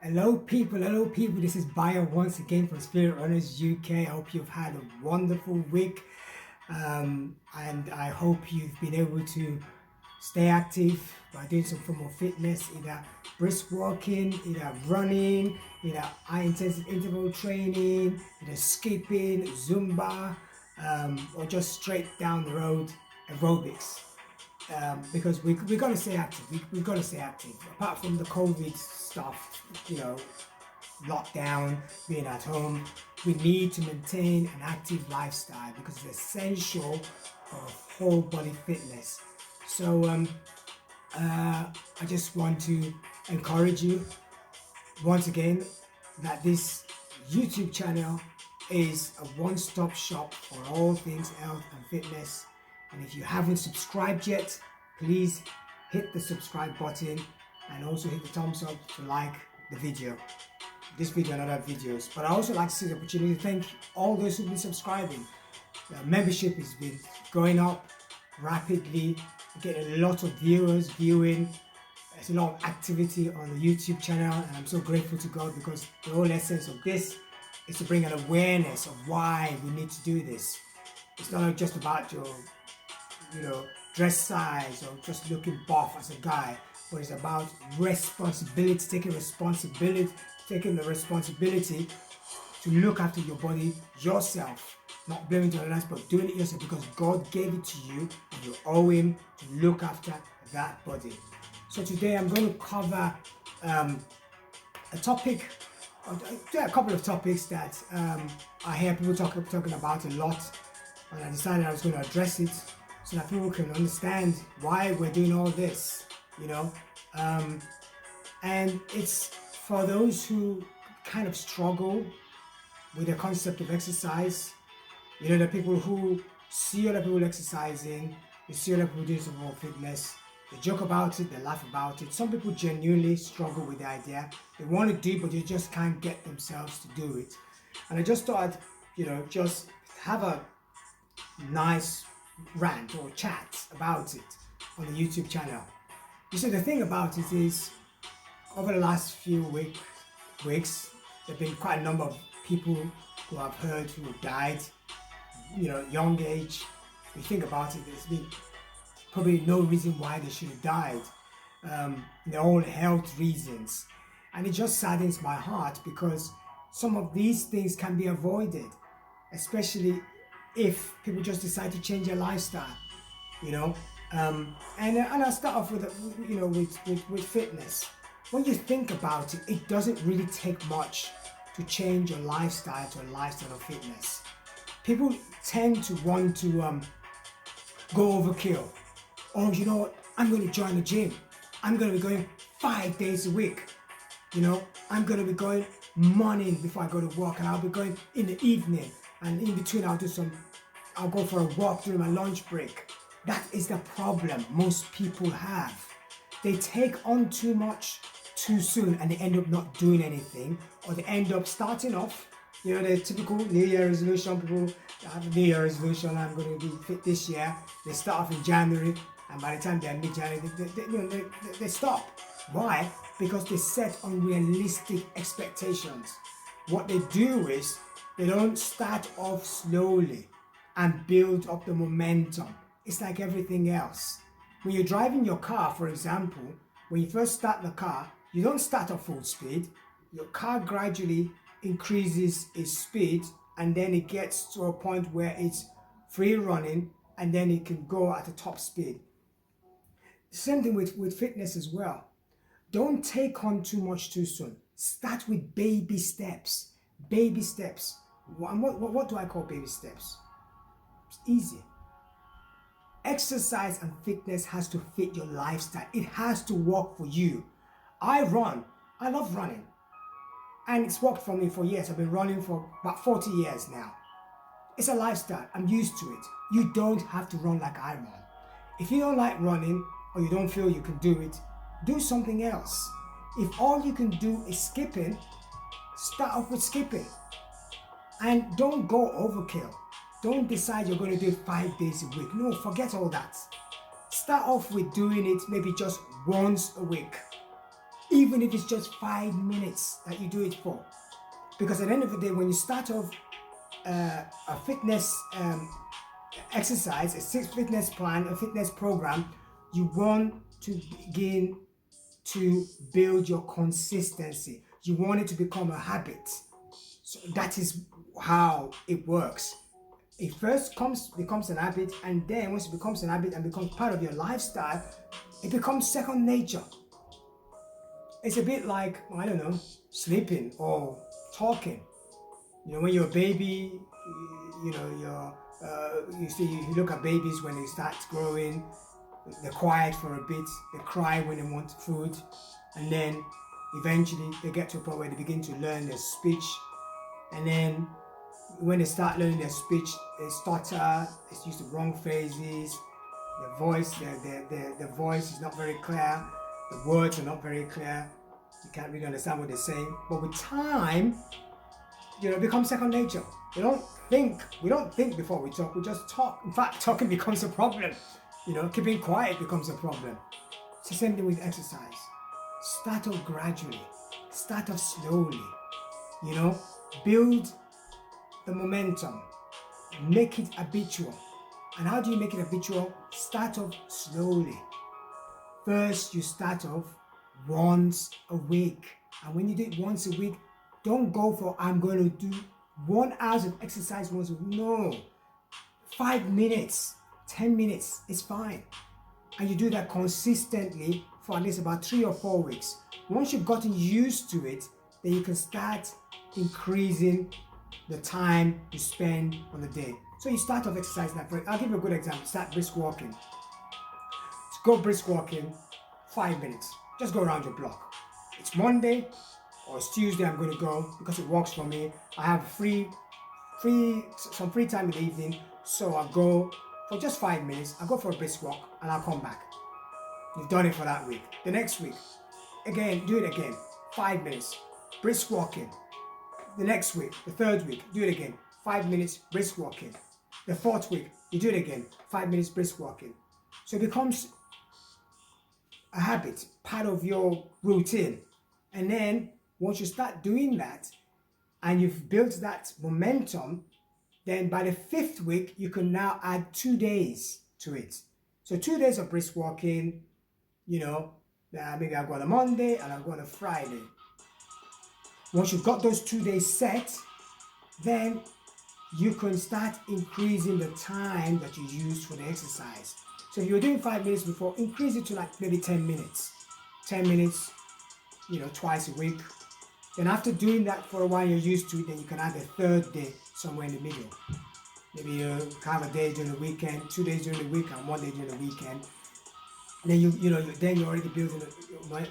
Hello people, this is Bayo once again from Spirit Runners UK. I hope you've had a wonderful week and I hope you've been able to stay active by doing some form of fitness, either brisk walking, either running, either high intensity interval training, either skipping, Zumba, or just straight down the road aerobics. Because we got to stay active. We got to stay active. Apart from the COVID stuff, lockdown, being at home, we need to maintain an active lifestyle because it's essential for whole body fitness. So I just want to encourage you once again that this YouTube channel is a one-stop shop for all things health and fitness. And if you haven't subscribed yet, please hit the subscribe button and also hit the thumbs up to like the video, this video and other videos. But I also like to see the opportunity to thank all those who've been subscribing. The membership has been going up rapidly, getting a lot of viewers viewing. There's a lot of activity on the YouTube channel, and I'm so grateful to God because the whole essence of this is to bring an awareness of why we need to do this. It's not just about your dress size or just looking buff as a guy, but it's about responsibility, taking the responsibility to look after your body yourself, not blaming it on others, but doing it yourself because God gave it to you and you owe Him to look after that body. So today I'm going to cover a couple of topics that I hear people talking about a lot, and I decided I was going to address it so that people can understand why we're doing all this, and it's for those who kind of struggle with the concept of exercise. The people who see other people exercising, they see other people doing some more fitness, they joke about it, they laugh about it. Some people genuinely struggle with the idea. They want to do it, but they just can't get themselves to do it. And I just thought, just have a nice rant or chat about it on the YouTube channel. You see, the thing about it is, over the last few weeks, there have been quite a number of people who I've heard who have died, young age. If you think about it, there's been probably no reason why they should have died. Their own health reasons. And it just saddens my heart because some of these things can be avoided, especially if people just decide to change their lifestyle, and I'll start off with fitness. When you think about it, it doesn't really take much to change your lifestyle to a lifestyle of fitness. People tend to want to go overkill. Oh, you know what? I'm going to join the gym. I'm going to be going 5 days a week. I'm going to be going morning before I go to work, and I'll be going in the evening, and in between I'll go for a walk during my lunch break. That is the problem most people have. They take on too much too soon and they end up not doing anything, or they end up starting off, the typical New Year resolution. People have a New Year resolution, I'm going to be fit this year. They start off in January, and by the time they're mid-January, they stop. Why? Because they set unrealistic expectations. What they do is they don't start off slowly and build up the momentum. It's like everything else. When you're driving your car, for example, when you first start the car, you don't start at full speed. Your car gradually increases its speed, and then it gets to a point where it's free running, and then it can go at a top speed. Same thing with fitness as well. Don't take on too much too soon. Start with baby steps. Baby steps. What do I call baby steps? It's easy. Exercise and fitness has to fit your lifestyle. It has to work for you. I run. I love running. And it's worked for me for years. I've been running for about 40 years now. It's a lifestyle. I'm used to it. You don't have to run like I run. If you don't like running or you don't feel you can do it, do something else. If all you can do is skipping, start off with skipping. And don't go overkill. Don't decide you're going to do it 5 days a week. No, forget all that. Start off with doing it maybe just once a week. even if it's just 5 minutes that you do it for. Because at the end of the day, when you start off a fitness exercise, a fitness plan, a fitness program, you want to begin to build your consistency. You want it to become a habit. So that is how it works. It first becomes an habit, and then once it becomes an habit and becomes part of your lifestyle, it becomes second nature. It's a bit like, I don't know, sleeping or talking. You know, when you're a baby, you see, you look at babies when they start growing, they're quiet for a bit, they cry when they want food, and then eventually they get to a point where they begin to learn their speech, and then when they start learning their speech, they stutter, they use the wrong phrases, their voice is not very clear, the words are not very clear, you can't really understand what they're saying. But with time, it becomes second nature. We don't think before we talk, we just talk. In fact, talking becomes a problem. Keeping quiet becomes a problem. It's the same thing with exercise. Start off gradually, start off slowly, build the momentum, make it habitual. And how do you make it habitual? Start off slowly. First, you start off once a week. And when you do it once a week, don't go for, I'm going to do 1 hour of exercise once a week. No. 5 minutes, 10 minutes is fine. And you do that consistently for at least about 3 or 4 weeks. Once you've gotten used to it, then you can start increasing the time you spend on the day. So you start off exercising. I'll give you a good example. Start brisk walking. Go brisk walking, 5 minutes. Just go around your block. It's Monday or it's Tuesday, I'm going to go because it works for me. I have some free time in the evening, so I'll go for just 5 minutes. I'll go for a brisk walk and I'll come back. You've done it for that week. The next week, again, do it again. 5 minutes, brisk walking. The next week, the third week, do it again. 5 minutes, brisk walking. The fourth week, you do it again. 5 minutes, brisk walking. So it becomes a habit, part of your routine. And then once you start doing that and you've built that momentum, then by the 5th week, you can now add 2 days to it. So 2 days of brisk walking, maybe I'll go on a Monday and I'll go on a Friday. Once you've got those 2 days set, then you can start increasing the time that you use for the exercise. So if you were doing 5 minutes before, increase it to like maybe 10 minutes. 10 minutes, twice a week. Then after doing that for a while, you're used to it, then you can add a 3rd day somewhere in the middle. Maybe you have a day during the weekend, 2 days during the week, and 1 day during the weekend. Then you're already building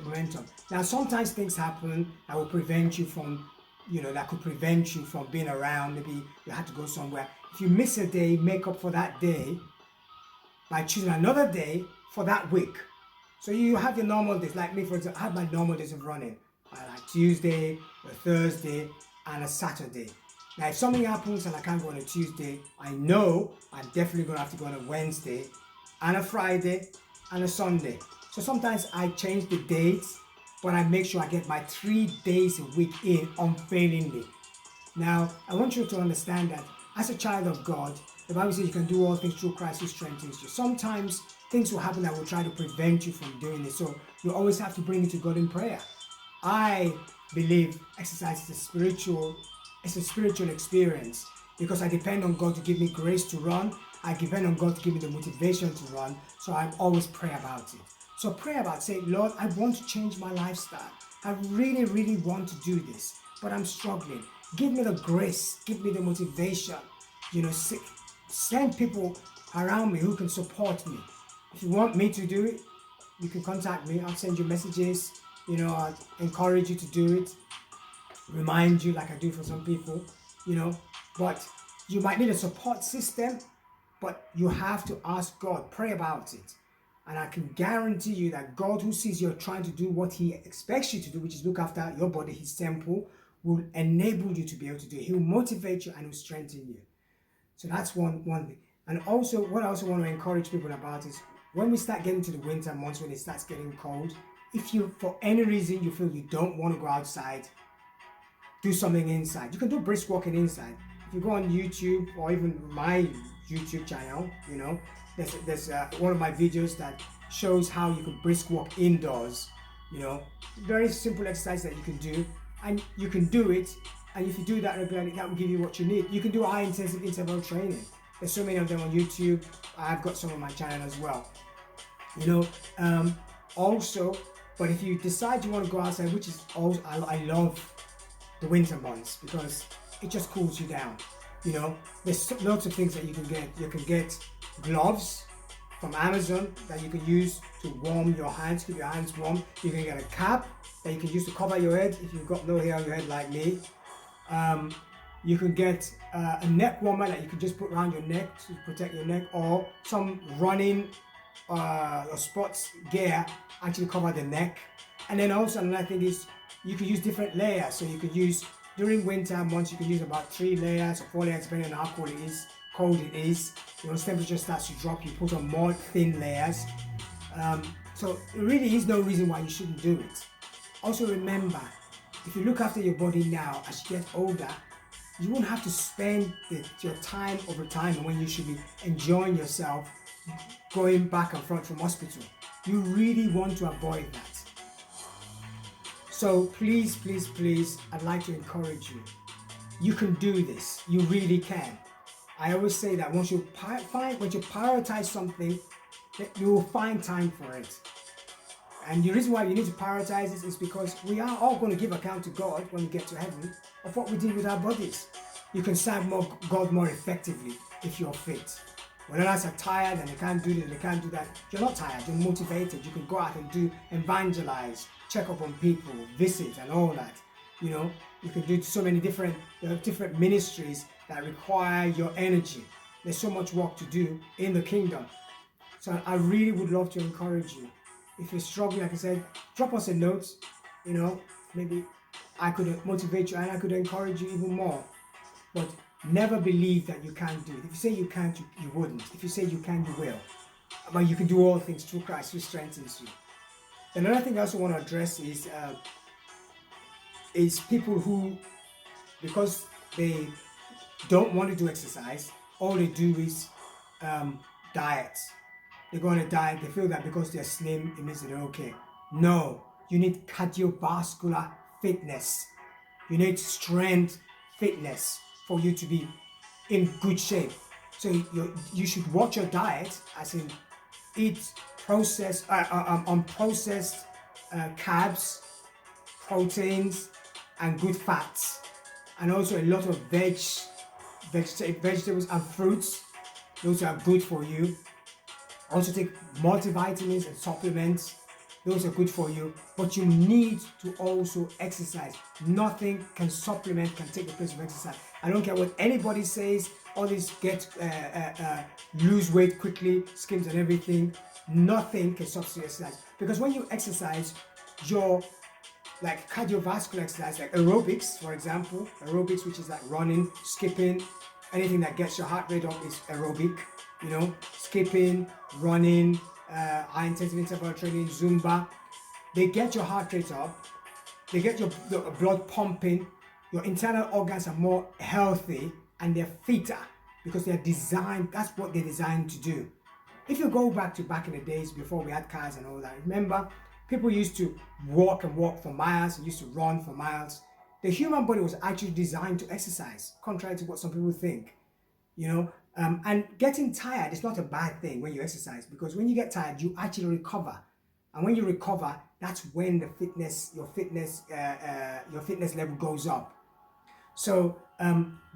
momentum. Now, sometimes things happen that will prevent you from, that could prevent you from being around. Maybe you had to go somewhere. If you miss a day, make up for that day by choosing another day for that week. So you have your normal days. Like me, for example, I have my normal days of running. Like Tuesday, a Thursday, and a Saturday. Now, if something happens and I can't go on a Tuesday, I know I'm definitely going to have to go on a Wednesday, and a Friday, and a Sunday. So sometimes I change the dates, but I make sure I get my 3 days a week in unfailingly. Now, I want you to understand that as a child of God, the Bible says you can do all things through Christ who strengthens you. Sometimes things will happen that will try to prevent you from doing it. So you always have to bring it to God in prayer. I believe exercise is a spiritual experience because I depend on God to give me grace to run. I depend on God to give me the motivation to run. So I always pray about it. So pray about, say, Lord, I want to change my lifestyle. I really, really want to do this, but I'm struggling. Give me the grace. Give me the motivation. Send people around me who can support me. If you want me to do it, you can contact me. I'll send you messages. I'll encourage you to do it. Remind you like I do for some people, But you might need a support system, but you have to ask God, pray about it. And I can guarantee you that God, who sees you're trying to do what he expects you to do, which is look after your body, his temple, will enable you to be able to do it. He will motivate you and will strengthen you. So that's one thing. And also, what I also want to encourage people about is when we start getting to the winter months, when it starts getting cold, if you, for any reason, you feel you don't want to go outside, do something inside. You can do brisk walking inside. If you go on YouTube or even my YouTube channel, you know, there's one of my videos that shows how you can brisk walk indoors. You know, very simple exercise that you can do, and you can do it. And if you do that regularly, that will give you what you need. You can do high intensive interval training. There's so many of them on YouTube. I've got some on my channel as well. You know, also, but if you decide you want to go outside, which is also, I love the winter months because it just cools you down. You know, there's lots of things that you can get. You can get gloves from Amazon that you can use to warm your hands, keep your hands warm. You can get a cap that you can use to cover your head if you've got no hair on your head like me. You can get a neck warmer that you can just put around your neck to protect your neck, or some running or sports gear actually cover the neck. And then also another thing is you can use different layers. So you could use, during winter months, you can use about 3 layers or 4 layers depending on how cold it is. You know, temperature starts to drop, you put on more thin layers. So there really is no reason why you shouldn't do it. Also remember, if you look after your body now, as you get older, you won't have to spend your time over time when you should be enjoying yourself going back and front from hospital. You really want to avoid that. So please, please, please, I'd like to encourage you. You can do this. You really can. I always say that once you prioritize something, you will find time for it. And the reason why you need to prioritize this is because we are all going to give account to God when we get to heaven of what we did with our bodies. You can serve God more effectively if you're fit. When others are tired and they can't do this, they can't do that, you're not tired, you're motivated. You can go out and evangelize, check up on people, visit and all that. You know, you can do so many different ministries that require your energy. There's so much work to do in the kingdom. So I really would love to encourage you. If you're struggling, like I said, drop us a note. You know, maybe I could motivate you and I could encourage you even more. But never believe that you can't do it. If you say you can't, you wouldn't. If you say you can, you will. But you can do all things through Christ who strengthens you. Another thing I also want to address is people who, because they don't want to do exercise, all they do is diet. They go on a diet, they feel that because they're slim, it means they're okay. No, you need cardiovascular fitness. You need strength fitness for you to be in good shape. So you should watch your diet, as in eat processed, unprocessed carbs, proteins, and good fats, and also a lot of vegetables and fruits. Those are good for you. Also take multivitamins and supplements. Those are good for you, but you need to also exercise. Nothing can take the place of exercise. I don't care what anybody says, all this lose weight quickly, schemes and everything. Nothing can substitute exercise. Because when you exercise, your like cardiovascular exercise, like aerobics, for example, aerobics, which is like running, skipping, anything that gets your heart rate up is aerobic, you know, skipping, running, high intensity interval training, Zumba. They get your heart rate up, they get your blood pumping, your internal organs are more healthy and they're fitter because they're designed, that's what they're designed to do. If you go back in the days before we had cars and all that, remember, people used to walk for miles, used to run for miles. The human body was actually designed to exercise, contrary to what some people think, you know. And getting tired is not a bad thing when you exercise, because when you get tired, you actually recover. And when you recover, that's when your fitness level goes up. So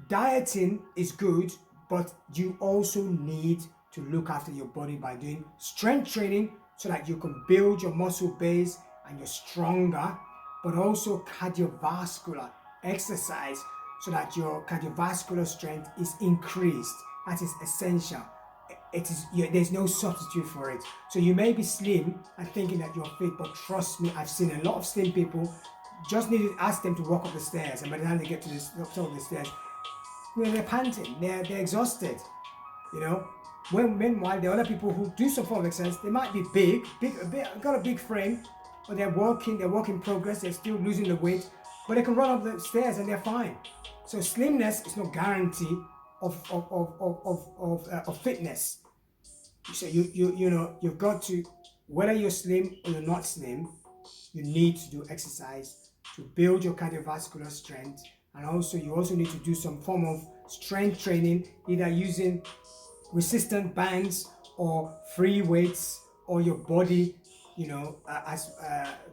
dieting is good, but you also need to look after your body by doing strength training so that you can build your muscle base and you're stronger, but also cardiovascular exercise so that your cardiovascular strength is increased. That is essential. There's no substitute for it. So you may be slim and thinking that you're fit, but trust me, I've seen a lot of slim people. Just need to ask them to walk up the stairs, and by the time they get to the top of the stairs, they're panting, they're exhausted, you know. Meanwhile, the other people who do some form of exercise, they might be big, got a big frame, or they're work in progress, they're still losing the weight, but they can run up the stairs and they're fine. So slimness is no guarantee of fitness. So you've got to, whether you're slim or you're not slim, you need to do exercise to build your cardiovascular strength, and also you also need to do some form of strength training, either using resistant bands or free weights, or your body, as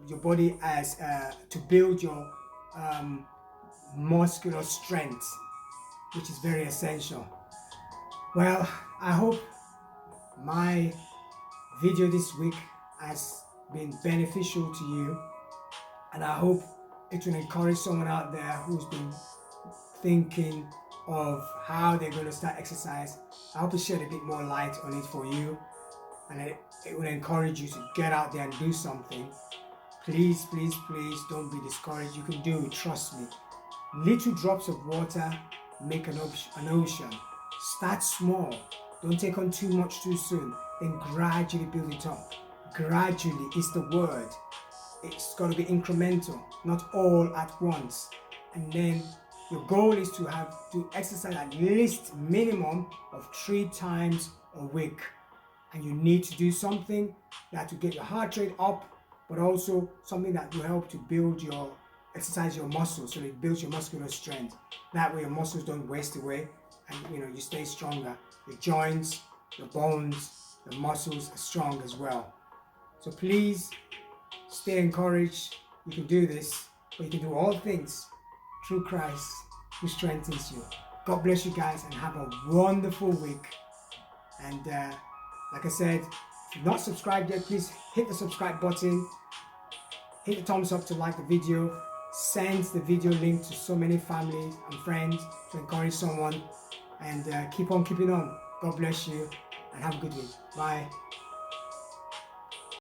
your body as to build your muscular strength, which is very essential. Well, I hope my video this week has been beneficial to you, and I hope it will encourage someone out there who's been thinking of how they're going to start exercise. I hope it shed a bit more light on it for you, and it will encourage you to get out there and do something. Please, please, please don't be discouraged. You can do it, trust me. Little drops of water make an ocean. Start small. Don't take on too much too soon. Then gradually build it up. Gradually is the word. It's got to be incremental, not all at once. And then your goal is to exercise at least minimum of 3 times a week. And you need to do something that will get your heart rate up, but also something that will help to exercise your muscles, so it builds your muscular strength. That way your muscles don't waste away, and you stay stronger. Your joints, your bones, your muscles are strong as well. So please stay encouraged. You can do this, but you can do all things through Christ who strengthens you. God bless you guys and have a wonderful week. And like I said, if you're not subscribed yet, please hit the subscribe button. Hit the thumbs up to like the video. Send the video link to so many families and friends to encourage someone. And keep on keeping on. God bless you and have a good week. Bye.